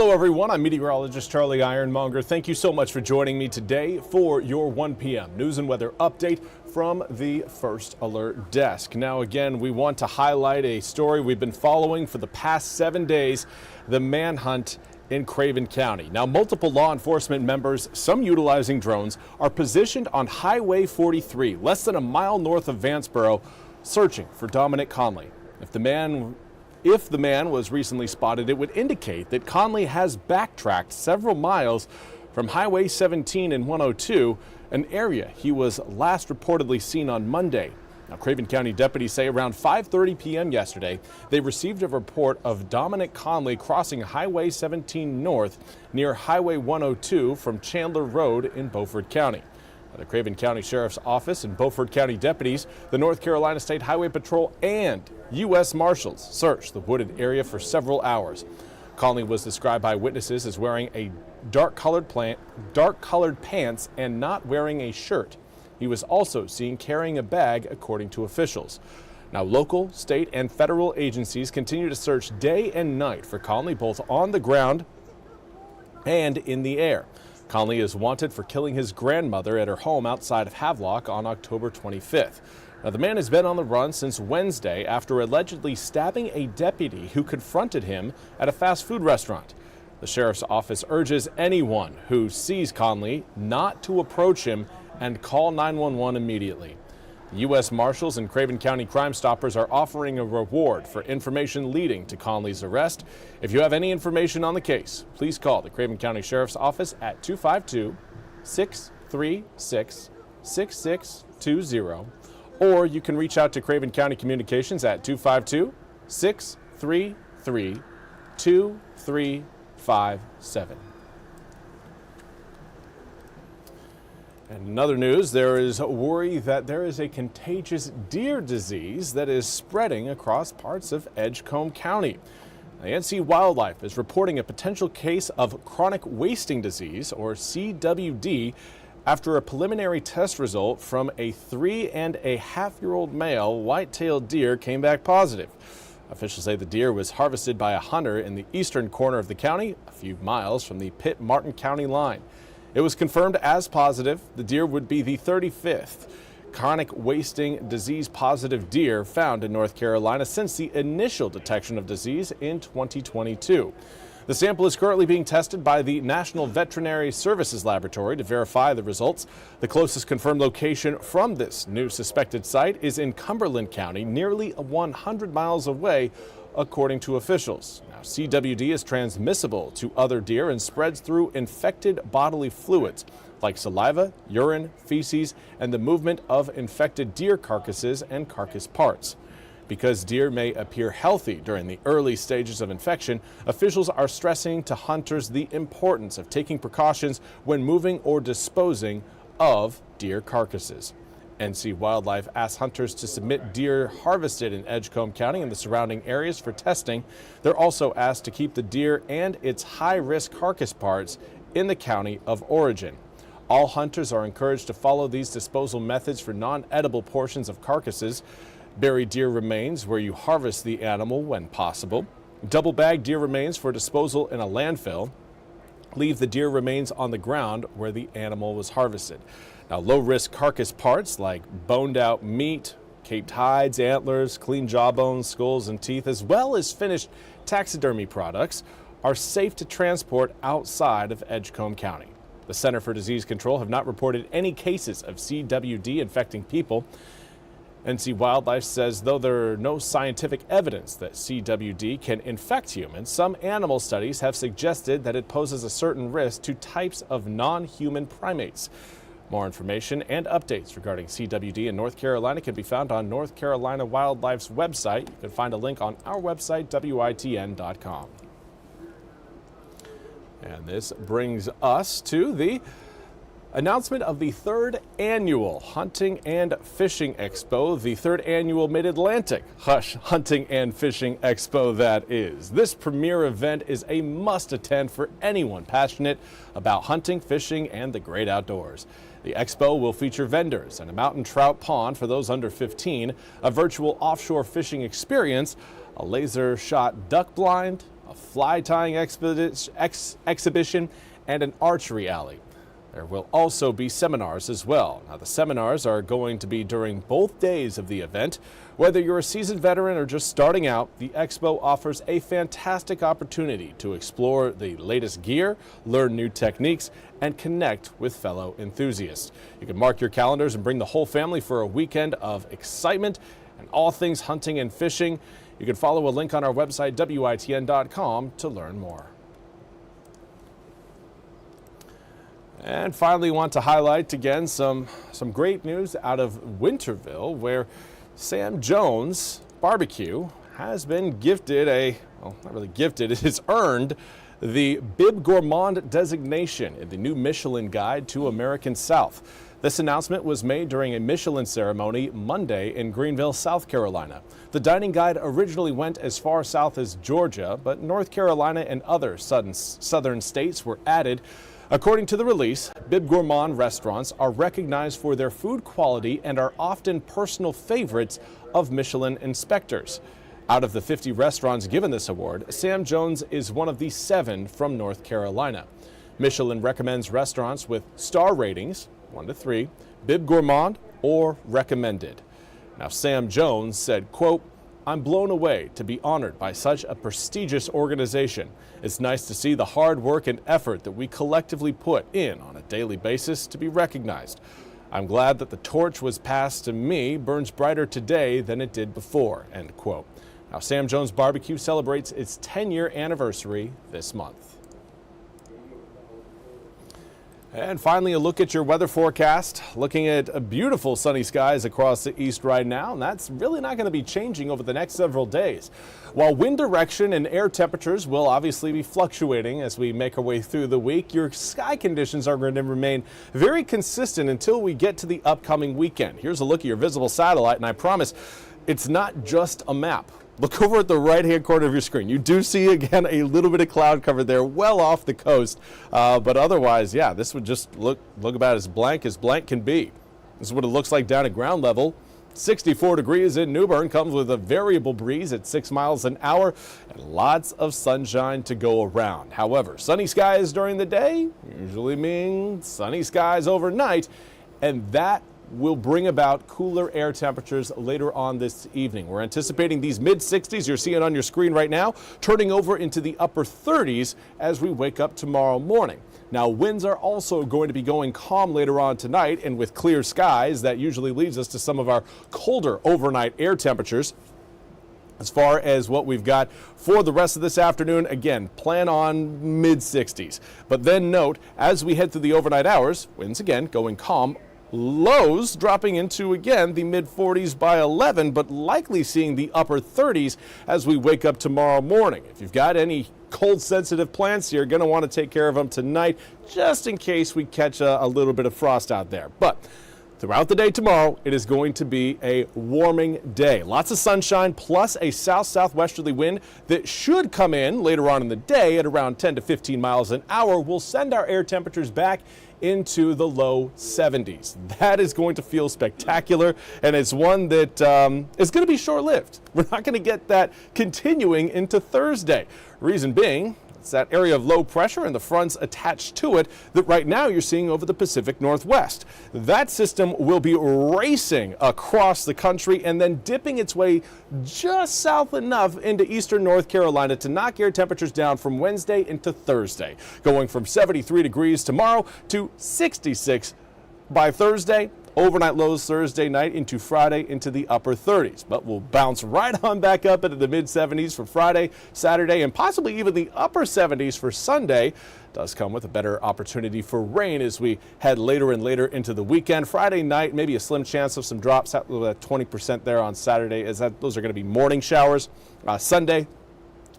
Hello everyone, I'm Meteorologist Charlie Ironmonger. Thank you so much for joining me today for your 1 p.m. news and weather update from the First Alert Desk. Now again, we want to highlight a story we've been following for the past 7 days, the manhunt in Craven County. Now multiple law enforcement members, some utilizing drones, are positioned on Highway 43, less than a mile north of Vanceboro, searching for Dominic Conley. If the man was recently spotted, it would indicate that Conley has backtracked several miles from Highway 17 and 102, an area he was last reportedly seen on Monday. Now, Craven County deputies say around 5:30 p.m. yesterday, they received a report of Dominic Conley crossing Highway 17 north near Highway 102 from Chandler Road in Beaufort County. The Craven County Sheriff's Office and Beaufort County deputies, the North Carolina State Highway Patrol, and U.S. Marshals searched the wooded area for several hours. Conley was described by witnesses as wearing a dark-colored pants and not wearing a shirt. He was also seen carrying a bag, according to officials. Now, local, state, and federal agencies continue to search day and night for Conley, both on the ground and in the air. Conley is wanted for killing his grandmother at her home outside of Havelock on October 25th. Now, the man has been on the run since Wednesday after allegedly stabbing a deputy who confronted him at a fast food restaurant. The sheriff's office urges anyone who sees Conley not to approach him and call 911 immediately. The U.S. Marshals and Craven County Crime Stoppers are offering a reward for information leading to Conley's arrest. If you have any information on the case, please call the Craven County Sheriff's Office at 252-636-6620, or you can reach out to Craven County Communications at 252-633-2357. And in other news, there is worry that there is a contagious deer disease that is spreading across parts of Edgecombe County. The NC Wildlife is reporting a potential case of chronic wasting disease, or CWD, after a preliminary test result from a 3.5-year-old male white-tailed deer came back positive. Officials say the deer was harvested by a hunter in the eastern corner of the county, a few miles from the Pitt-Martin County line. It was confirmed as positive. The deer would be the 35th chronic wasting disease positive deer found in North Carolina since the initial detection of disease in 2022. The sample is currently being tested by the National Veterinary Services Laboratory to verify the results. The closest confirmed location from this new suspected site is in Cumberland County, nearly 100 miles away, according to officials. Now, CWD is transmissible to other deer and spreads through infected bodily fluids like saliva, urine, feces, and the movement of infected deer carcasses and carcass parts. Because deer may appear healthy during the early stages of infection, officials are stressing to hunters the importance of taking precautions when moving or disposing of deer carcasses. NC Wildlife asks hunters to submit deer harvested in Edgecombe County and the surrounding areas for testing. They're also asked to keep the deer and its high-risk carcass parts in the county of origin. All hunters are encouraged to follow these disposal methods for non-edible portions of carcasses. Bury deer remains where you harvest the animal when possible. Double-bag deer remains for disposal in a landfill. Leave the deer remains on the ground where the animal was harvested. Now, low-risk carcass parts like boned-out meat, caped hides, antlers, clean jawbones, skulls, and teeth, as well as finished taxidermy products, are safe to transport outside of Edgecombe County. The Center for Disease Control have not reported any cases of CWD infecting people. NC Wildlife says though there are no scientific evidence that CWD can infect humans, some animal studies have suggested that it poses a certain risk to types of non-human primates. More information and updates regarding CWD in North Carolina can be found on North Carolina Wildlife's website. You can find a link on our website, WITN.com. And this brings us to the announcement of the third annual Hunting and Fishing Expo, the third annual Mid-Atlantic Hunting and Fishing Expo, that is. This premier event is a must-attend for anyone passionate about hunting, fishing, and the great outdoors. The expo will feature vendors and a mountain trout pond for those under 15, a virtual offshore fishing experience, a laser shot duck blind, a fly tying exhibition, and an archery alley. There will also be seminars as well. Now, the seminars are going to be during both days of the event. Whether you're a seasoned veteran or just starting out, the expo offers a fantastic opportunity to explore the latest gear, learn new techniques, and connect with fellow enthusiasts. You can mark your calendars and bring the whole family for a weekend of excitement and all things hunting and fishing. You can follow a link on our website, WITN.com, to learn more. And finally, want to highlight again some great news out of Winterville, where Sam Jones Barbecue has been gifted not really gifted, it has earned the Bib Gourmand designation in the new Michelin Guide to American South. This announcement was made during a Michelin ceremony Monday in Greenville, South Carolina. The dining guide originally went as far south as Georgia, but North Carolina and other southern states were added. According to the release, Bib Gourmand restaurants are recognized for their food quality and are often personal favorites of Michelin inspectors. Out of the 50 restaurants given this award, Sam Jones is one of the 7 from North Carolina. Michelin recommends restaurants with star ratings, 1 to 3, Bib Gourmand, or recommended. Now, Sam Jones said, quote, "I'm blown away to be honored by such a prestigious organization. It's nice to see the hard work and effort that we collectively put in on a daily basis to be recognized. I'm glad that the torch was passed to me burns brighter today than it did before," end quote. Now, Sam Jones Barbecue celebrates its 10-year anniversary this month. And finally, a look at your weather forecast. Looking at beautiful sunny skies across the east right now, and that's really not going to be changing over the next several days. While wind direction and air temperatures will obviously be fluctuating as we make our way through the week, your sky conditions are going to remain very consistent until we get to the upcoming weekend. Here's a look at your visible satellite, and I promise it's not just a map. Look over at the right-hand corner of your screen. You do see, again, a little bit of cloud cover there, well off the coast. But otherwise, yeah, this would just look about as blank can be. This is what it looks like down at ground level. 64 degrees in New Bern, comes with a variable breeze at 6 miles an hour and lots of sunshine to go around. However, sunny skies during the day usually mean sunny skies overnight, and that will bring about cooler air temperatures later on this evening. We're anticipating these mid-60s you're seeing on your screen right now, turning over into the upper 30s as we wake up tomorrow morning. Now, winds are also going to be going calm later on tonight, and with clear skies, that usually leads us to some of our colder overnight air temperatures. As far as what we've got for the rest of this afternoon, again, plan on mid-60s. But then note, as we head through the overnight hours, winds again going calm. Lows dropping into, again, the mid-40s by 11, but likely seeing the upper 30s as we wake up tomorrow morning. If you've got any cold-sensitive plants, you're going to want to take care of them tonight, just in case we catch a little bit of frost out there. But throughout the day tomorrow, it is going to be a warming day. Lots of sunshine, plus a south-southwesterly wind that should come in later on in the day at around 10 to 15 miles an hour. Will send our air temperatures back into the low 70s. That is going to feel spectacular, and it's one that is going to be short-lived. We're not going to get that continuing into Thursday. Reason being, it's that area of low pressure and the fronts attached to it that right now you're seeing over the Pacific Northwest. That system will be racing across the country and then dipping its way just south enough into eastern North Carolina to knock air temperatures down from Wednesday into Thursday, going from 73 degrees tomorrow to 66 by Thursday. Overnight lows Thursday night into Friday into the upper 30s, but we'll bounce right on back up into the mid-70s for Friday, Saturday, and possibly even the upper 70s for Sunday. Does come with a better opportunity for rain as we head later and later into the weekend. Friday night, maybe a slim chance of some drops, at 20% there on Saturday, as those are going to be morning showers. Sunday,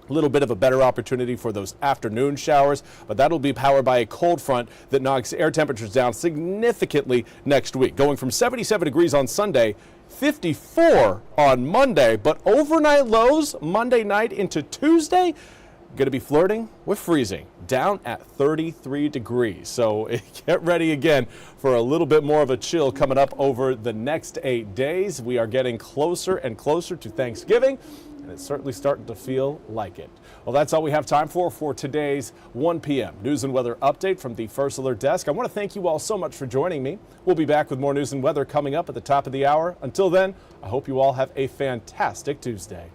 a little bit of a better opportunity for those afternoon showers, but that'll be powered by a cold front that knocks air temperatures down significantly next week, going from 77 degrees on Sunday, 54 on Monday, but overnight lows Monday night into Tuesday, going to be flirting with freezing, down at 33 degrees. So get ready again for a little bit more of a chill coming up over the next 8 days. We are getting closer and closer to Thanksgiving. and it's certainly starting to feel like it. Well, that's all we have time for today's 1 p.m. News and weather update from the First Alert Desk. I want to thank you all so much for joining me. We'll be back with more news and weather coming up at the top of the hour. Until then, I hope you all have a fantastic Tuesday.